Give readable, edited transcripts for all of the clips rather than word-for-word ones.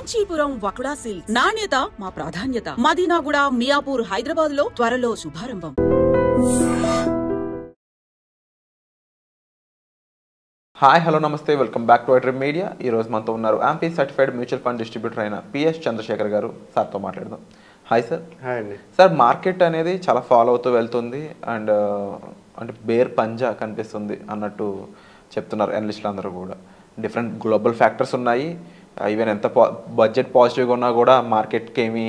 Kanchipuram వకుడా silks నాణ్యత మా ప్రాధాన్యత. మదీనాగూడ, మియాపూర్, హైదరాబాద్ లో త్వరలో శుభారంభం. హాయ్, హలో, నమస్తే, welcome back to iDream media. ఈరోజు మనతో ఉన్నారు MP certified mutual fund distributor అయిన పిఎస్ చంద్రశేఖర్ గారు. సార్తో మాట్లాడదాం. Hi sir. హాయ్ అండి. సార్, మార్కెట్ అనేది చాలా ఫాలో అవుతూ వెళ్తుంది అండ్ అంటే బేర్ పంజా కనిపిస్తుంది అన్నట్టు చెప్తున్నారు అనలిస్టులు అందరూ కూడా. డిఫరెంట్ గ్లోబల్ ఫ్యాక్టర్స్ ఉన్నాయి. ఈవెన్ ఎంత బడ్జెట్ పాజిటివ్గా ఉన్నా కూడా మార్కెట్కి ఏమీ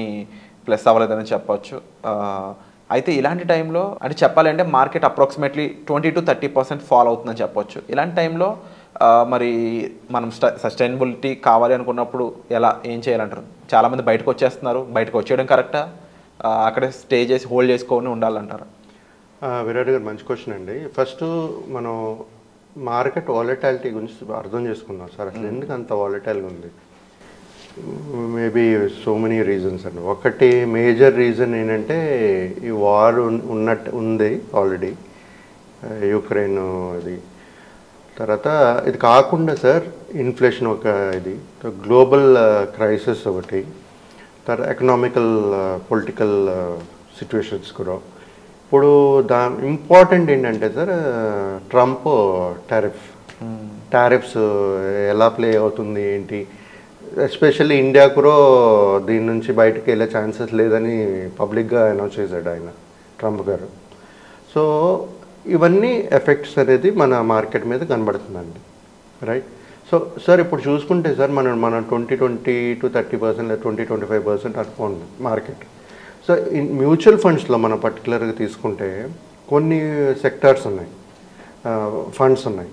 ప్లస్ అవ్వలేదని చెప్పవచ్చు. అయితే ఇలాంటి టైంలో అంటే చెప్పాలంటే మార్కెట్ అప్రాక్సిమేట్లీ 20 to 30% ఫాలో అవుతుందని చెప్పొచ్చు. ఇలాంటి టైంలో మరి మనం సస్టైనబిలిటీ కావాలి అనుకున్నప్పుడు ఏం చేయాలంటారు? చాలామంది బయటకు వచ్చేస్తున్నారు. బయటకు వచ్చేయడం కరెక్టా, అక్కడే స్టే చేసి హోల్డ్ చేసుకొని ఉండాలంటారా? విరాట్ గారు, మంచి క్వశ్చన్ అండి. ఫస్ట్ మనం మార్కెట్ వాలటాలిటీ గురించి అర్థం చేసుకుందాం సార్. అసలు ఎందుకు అంత వాలటైల్గా ఉంది? మేబీ సో మెనీ రీజన్స్ అండి. ఒకటి మేజర్ రీజన్ ఏంటంటే ఈ వార్ ఉంది ఆల్రెడీ, యుక్రెయిన్ ఇది. తర్వాత ఇది కాకుండా సార్ ఇన్ఫ్లేషన్ ఒక ఇది, గ్లోబల్ క్రైసిస్ ఒకటి, తర్వాత ఎకనామికల్ పొలిటికల్ సిచ్యువేషన్స్ కూడా. ఇప్పుడు ఇంపార్టెంట్ ఏంటంటే సార్, ట్రంప్ టారిఫ్స్ ఎలా ప్లే అవుతుంది ఏంటి, ఎస్పెషల్లీ ఇండియా కూడా దీని నుంచి బయటకు వెళ్ళే ఛాన్సెస్ లేదని పబ్లిక్గా అనౌన్స్ చేశాడు ఆయన, ట్రంప్ గారు. సో ఇవన్నీ ఎఫెక్ట్స్ అనేది మన మార్కెట్ మీద కనబడుతుందండి, రైట్? సో సార్ ఇప్పుడు చూసుకుంటే సార్ మనం 20 to 30% లేదా 20-25% అనుకోండి మార్కెట్. సో మ్యూచువల్ ఫండ్స్లో మనం పర్టికులర్గా తీసుకుంటే కొన్ని సెక్టార్స్ ఉన్నాయి, ఫండ్స్ ఉన్నాయి.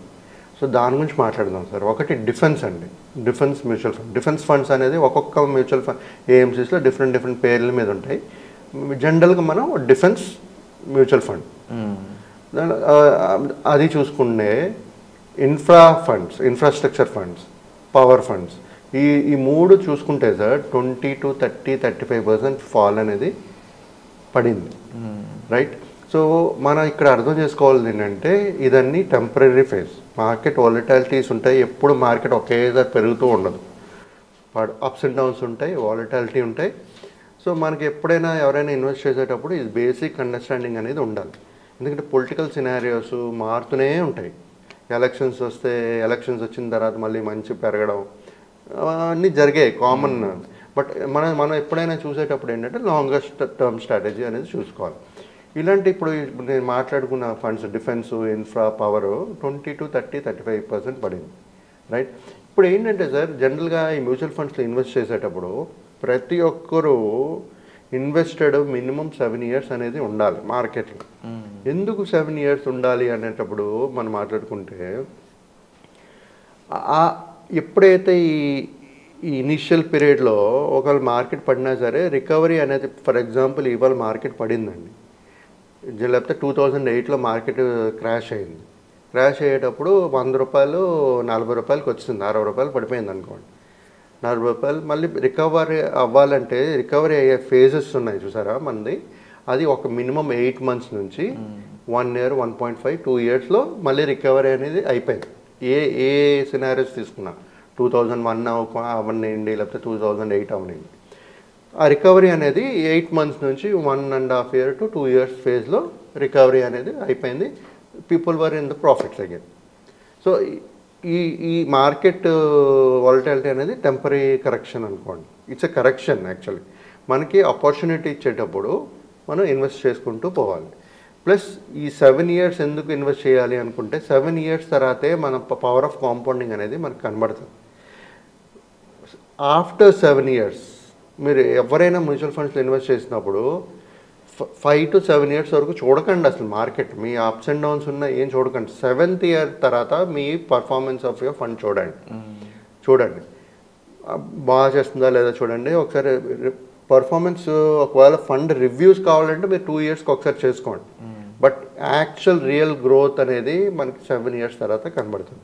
సో దాని గురించి మాట్లాడదాం సార్. ఒకటి డిఫెన్స్ అండి, defence mutual fund. Defence funds అనేది ఒక్కొక్క మ్యూచువల్ ఫండ్ ఏఎంసీస్లో డిఫరెంట్ పేర్ల మీద ఉంటాయి. జనరల్గా మనం డిఫెన్స్ మ్యూచువల్ ఫండ్ అది చూసుకుంటే ఇన్ఫ్రాస్ట్రక్చర్ ఫండ్స్, పవర్ ఫండ్స్, ఈ మూడు చూసుకుంటే సార్ 20 to 30-35% ఫాల్ అనేది పడింది, రైట్? సో మనం ఇక్కడ అర్థం చేసుకోవాల్సింది ఏంటంటే ఇదన్నీ టెంపరీ ఫేజ్. మార్కెట్ వాలటాలిటీస్ ఉంటాయి, ఎప్పుడు మార్కెట్ ఒకేసారి పెరుగుతూ ఉండదు. అప్స్ అండ్ డౌన్స్ ఉంటాయి, వాలటాలిటీ ఉంటాయి. సో మనకి ఎప్పుడైనా ఎవరైనా ఇన్వెస్ట్ చేసేటప్పుడు ఇది బేసిక్ అండర్స్టాండింగ్ అనేది ఉండాలి. ఎందుకంటే పొలిటికల్ సినారియోస్ మారుతూనే ఉంటాయి. ఎలక్షన్స్ వచ్చిన తర్వాత మళ్ళీ మంచి పెరగడం అన్నీ జరిగాయి, కామన్. బట్ మనం ఎప్పుడైనా చూసేటప్పుడు ఏంటంటే లాంగెస్ట్ టర్మ్ స్ట్రాటజీ అనేది చూసుకోవాలి. ఇలాంటి ఇప్పుడు నేను మాట్లాడుకున్న funds, defence, infra, power 20 to 30-35% పడింది, రైట్? ఇప్పుడు ఏంటంటే సార్, జనరల్గా ఈ మ్యూచువల్ ఫండ్స్లో ఇన్వెస్ట్ చేసేటప్పుడు ప్రతి ఒక్కరూ ఇన్వెస్టెడ్ మినిమం 7 years అనేది ఉండాలి మార్కెట్లో. ఎందుకు 7 years ఉండాలి అనేటప్పుడు మనం మాట్లాడుకుంటే, ఎప్పుడైతే ఈ ఇనిషియల్ పీరియడ్లో ఒకవేళ మార్కెట్ పడినా సరే రికవరీ అనేది, ఫర్ ఎగ్జాంపుల్ ఇవాళ మార్కెట్ పడిందండి, లేకపోతే 2008లో మార్కెట్ క్రాష్ అయింది. క్రాష్ అయ్యేటప్పుడు 100 రూపాయలు 40 రూపాయలకి వచ్చింది, 60 రూపాయలు పడిపోయింది అనుకోండి. 40 రూపాయలు మళ్ళీ రికవరీ అవ్వాలంటే రికవరీ అయ్యే ఫేజెస్ ఉన్నాయి చూసారా మనది. అది ఒక మినిమం 8 months నుంచి 1 year, 1.5, 2 yearsలో మళ్ళీ రికవరీ అనేది అయిపోయింది. ఏ సినారియోస్ తీసుకున్నా, 2001 అవనండి, లేకపోతే 2008 అవనండి, ఆ రికవరీ అనేది 8 months నుంచి 1.5 year to 2 years ఫేజ్లో రికవరీ అనేది అయిపోయింది. People were in the profits again. So ఈ మార్కెట్ వాలటాలిటీ అనేది టెంపరీ కరెక్షన్ అనుకోండి. It's a correction actually. మనకి ఆపర్చునిటీ ఇచ్చేటప్పుడు మనం ఇన్వెస్ట్ చేసుకుంటూ పోవాలి. ప్లస్ ఈ 7 years ఎందుకు ఇన్వెస్ట్ చేయాలి అనుకుంటే, 7 years తర్వాతే మన పవర్ ఆఫ్ కాంపౌండింగ్ అనేది మనకు కనబడుతుంది. ఆఫ్టర్ 7 years మీరు ఎవరైనా మ్యూచువల్ ఫండ్స్లో ఇన్వెస్ట్ చేసినప్పుడు 5 to 7 years వరకు చూడకండి అసలు market. Me ups and downs ఉన్న ఏం చూడకండి. 7th year తర్వాత మీ పర్ఫార్మెన్స్ ఆఫ్ యువర్ ఫండ్ చూడండి బాగా చేస్తుందా లేదా చూడండి. ఒకసారి పర్ఫార్మెన్స్, ఒకవేళ ఫండ్ రివ్యూస్ కావాలంటే మీరు 2 yearsకి ఒకసారి చేసుకోండి. బట్ యాక్చువల్ రియల్ గ్రోత్ అనేది మనకి 7 years తర్వాత కనబడుతుంది.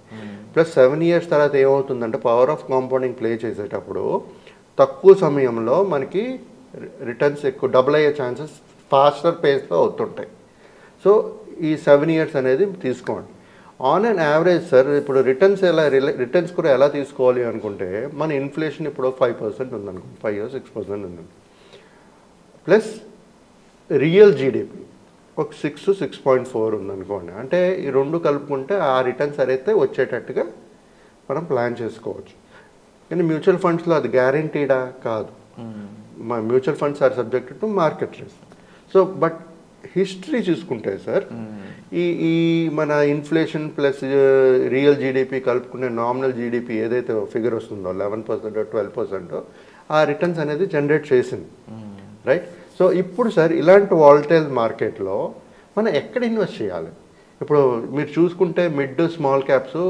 ప్లస్ 7 years తర్వాత ఏమవుతుందంటే పవర్ ఆఫ్ కాంపౌండింగ్ ప్లే చేసేటప్పుడు తక్కువ సమయంలో మనకి రిటర్న్స్ ఎక్కువ డబుల్ అయ్యే ఛాన్సెస్ ఫాస్టర్ పేస్లో అవుతుంటాయి. సో ఈ 7 years అనేది తీసుకోండి. ఆన్ అండ్ యావరేజ్ సార్ ఇప్పుడు రిటర్న్స్ కూడా ఎలా తీసుకోవాలి అనుకుంటే మన ఇన్ఫ్లేషన్ ఇప్పుడు 5% ఉందనుకో, 5-6% ఉందండి, ప్లస్ రియల్ జీడిపి ఒక 6-6.4 ఉందనుకోండి. అంటే ఈ రెండు కలుపుకుంటే ఆ రిటర్న్స్ అయితే వచ్చేటట్టుగా మనం ప్లాన్ చేసుకోవచ్చు. కానీ మ్యూచువల్ ఫండ్స్లో అది గ్యారంటీడా కాదు. మా mutual funds are subject to market risk. So but history చూసుకుంటే సార్ ఈ మన ఇన్ఫ్లేషన్ ప్లస్ రియల్ జీడిపి కలుపుకునే నామినల్ జీడిపి ఏదైతే ఫిగర్ వస్తుందో 11%-12% ఆ రిటర్న్స్ అనేది జనరేట్ చేసింది, రైట్? సో ఇప్పుడు సార్ ఇలాంటి వాలటైల్ మార్కెట్లో మనం ఎక్కడ ఇన్వెస్ట్ చేయాలి? ఇప్పుడు మీరు చూసుకుంటే మిడ్ స్మాల్ క్యాప్స్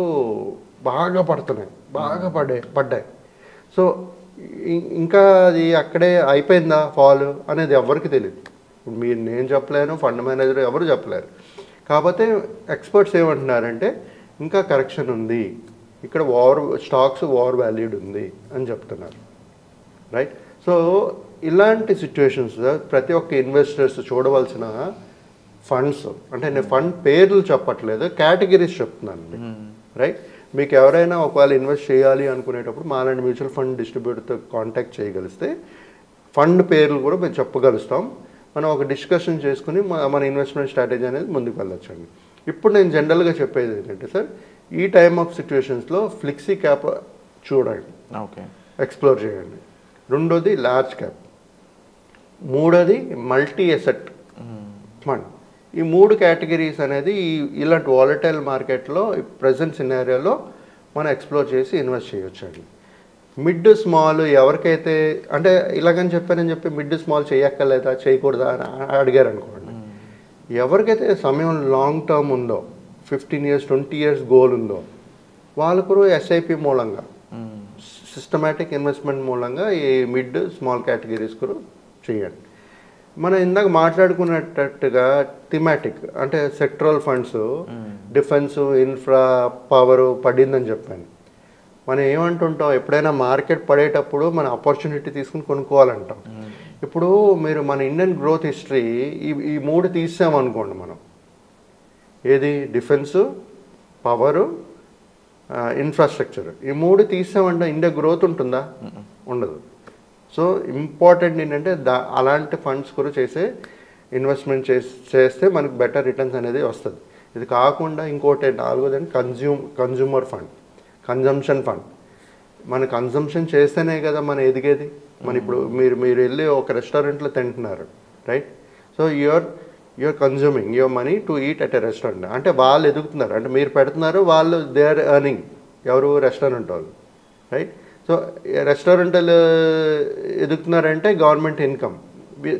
బాగా పడ్డాయి. సో ఇంకా అది అక్కడే అయిపోయిందా ఫాల్ అనేది ఎవరికి తెలియదు. నేను చెప్పలేను, ఫండ్ మేనేజర్ ఎవరు చెప్పలేరు. కాకపోతే ఎక్స్పర్ట్స్ ఏమంటున్నారంటే ఇంకా కరెక్షన్ ఉంది, ఇక్కడ స్టాక్స్ ఓవర్ వాల్యూడ్ ఉంది అని చెప్తున్నారు, రైట్? సో ఇలాంటి సిచ్యువేషన్స్ ప్రతి ఒక్క ఇన్వెస్టర్స్ చూడవలసిన ఫండ్స్, అంటే నేను ఫండ్ పేర్లు చెప్పట్లేదు, కేటగిరీస్ చెప్తున్నాను, రైట్? మీకు ఎవరైనా ఒకవేళ ఇన్వెస్ట్ చేయాలి అనుకునేటప్పుడు మాలాంటి మ్యూచువల్ ఫండ్ డిస్ట్రిబ్యూటర్తో కాంటాక్ట్ చేయగలిస్తే ఫండ్ పేర్లు కూడా మేము చెప్పగలుస్తాం. మనం ఒక డిస్కషన్ చేసుకుని మన ఇన్వెస్ట్మెంట్ స్ట్రాటజీ అనేది ముందుకు వెళ్ళొచ్చండి. ఇప్పుడు నేను జనరల్గా చెప్పేది ఏంటంటే సార్, ఈ టైమ్ ఆఫ్ సిచ్యువేషన్స్లో ఫ్లెక్సీ క్యాప్ చూడండి, ఓకే, ఎక్స్ప్లోర్ చేయండి. రెండోది లార్జ్ క్యాప్, మూడోది మల్టీ ఎసెట్ ఫండ్. ఈ మూడు కేటగిరీస్ అనేది ఇలాంటి వాలటైల్ మార్కెట్లో ప్రజెంట్ సినారియోలో మనం ఎక్స్ప్లోర్ చేసి ఇన్వెస్ట్ చేయొచ్చండి. మిడ్ స్మాల్ ఎవరికైతే అంటే ఇలాగని చెప్పానని చెప్పి మిడ్ స్మాల్ చేయక్కర్లేదా చేయకూడదా అని అడిగారు అనుకోండి, ఎవరికైతే సమయం లాంగ్ టర్మ్ ఉందో 15 years 20 years గోల్ ఉందో వాళ్ళకు ఎస్ఐపి మూలంగా సిస్టమేటిక్ ఇన్వెస్ట్మెంట్ మూలంగా ఈ మిడ్ స్మాల్ కేటగిరీస్ కూడా చేయండి. మనం ఇందాక మాట్లాడుకున్నట్టుగా థిమాటిక్ అంటే sectoral funds, defence, infra, power పడిందని చెప్పాను. మనం ఏమంటుంటాం, ఎప్పుడైనా మార్కెట్ పడేటప్పుడు మన ఆపర్చునిటీ తీసుకుని కొనుక్కోవాలంటాం. ఇప్పుడు మీరు మన ఇండియన్ గ్రోత్ హిస్టరీ ఈ మూడు తీసామనుకోండి, మనం ఏది డిఫెన్సు, పవరు, ఇన్ఫ్రాస్ట్రక్చర్, ఈ మూడు తీసామంటే ఇండియా గ్రోత్ ఉంటుందా? ఉండదు. సో ఇంపార్టెంట్ ఏంటంటే అలాంటి ఫండ్స్ కూడా ఇన్వెస్ట్మెంట్ చేస్తే మనకు బెటర్ రిటర్న్స్ అనేది వస్తుంది. ఇది కాకుండా ఇంకోటి నాలుగోది కన్జ్యూమర్ ఫండ్, కన్జంప్షన్ ఫండ్. మన కన్జంప్షన్ చేస్తేనే కదా మనం ఎదిగేది. మన ఇప్పుడు మీరు వెళ్ళి ఒక రెస్టారెంట్లో తింటున్నారు, right? So you are consuming your money to eat at a restaurant. అంటే వాళ్ళు ఎదుగుతున్నారు, అంటే మీరు పెడుతున్నారు, వాళ్ళు దే ఆర్ ఎర్నింగ్. ఎవరు? రెస్టారెంట్ వాళ్ళు, రైట్? సో రెస్టారెంట్ ఎదుగుతున్నారంటే government income,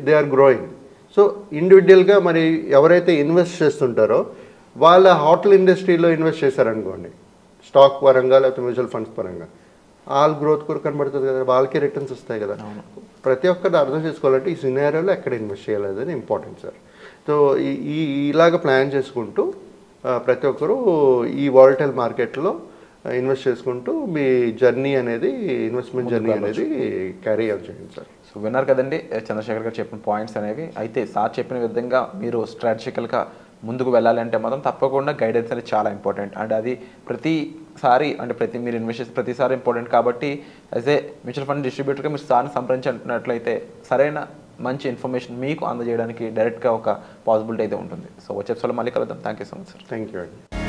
they are growing. So ఇండివిజువల్గా మరి ఎవరైతే ఇన్వెస్ట్ చేస్తుంటారో వాళ్ళ హోటల్ ఇండస్ట్రీలో ఇన్వెస్ట్ చేశారనుకోండి, స్టాక్ పరంగా లేకపోతే మ్యూచువల్ ఫండ్స్ పరంగా, ఆల్ గ్రోత్ కూడా కనబడుతుంది కదా, వాళ్ళకి రిటర్న్స్ వస్తాయి కదా. ప్రతి ఒక్కరు అర్థం చేసుకోవాలంటే ఈ సినారియోలో ఎక్కడ ఇన్వెస్ట్ చేయాలనేది ఇంపార్టెంట్ సార్. సో ఇలాగ ప్లాన్ చేసుకుంటూ ప్రతి ఒక్కరూ ఈ వాలటైల్ మార్కెట్లో ఇన్వెస్ట్ చేసుకుంటూ మీ జర్నీ అనేది, ఇన్వెస్ట్మెంట్ జర్నీ అనేది క్యారీ ఆన్ చేయండి సార్. సో విన్నారు కదండి చంద్రశేఖర్ గారు చెప్పిన పాయింట్స్ అనేవి. అయితే సార్ చెప్పిన విధంగా మీరు స్ట్రాటజికల్గా ముందుకు వెళ్ళాలి అంటే మాత్రం తప్పకుండా గైడెన్స్ అనేది చాలా ఇంపార్టెంట్. అండ్ అది ప్రతిసారి అంటే మీరు ఇన్వెస్ట్ చేసే ప్రతిసారి ఇంపార్టెంట్. కాబట్టి యాజ్ ఏ మ్యూచువల్ ఫండ్ డిస్ట్రిబ్యూటర్గా మీరు సార్ని సంప్రదించినట్లయితే సరైన మంచి ఇన్ఫర్మేషన్ మీకు అందజేయడానికి డైరెక్ట్గా ఒక పాసిబిలిటీ అయితే ఉంటుంది. సో వచ్చే ఎపిసోడ్లో మళ్ళీ కలుద్దాం. Thank you so much sir. Thank you అండి.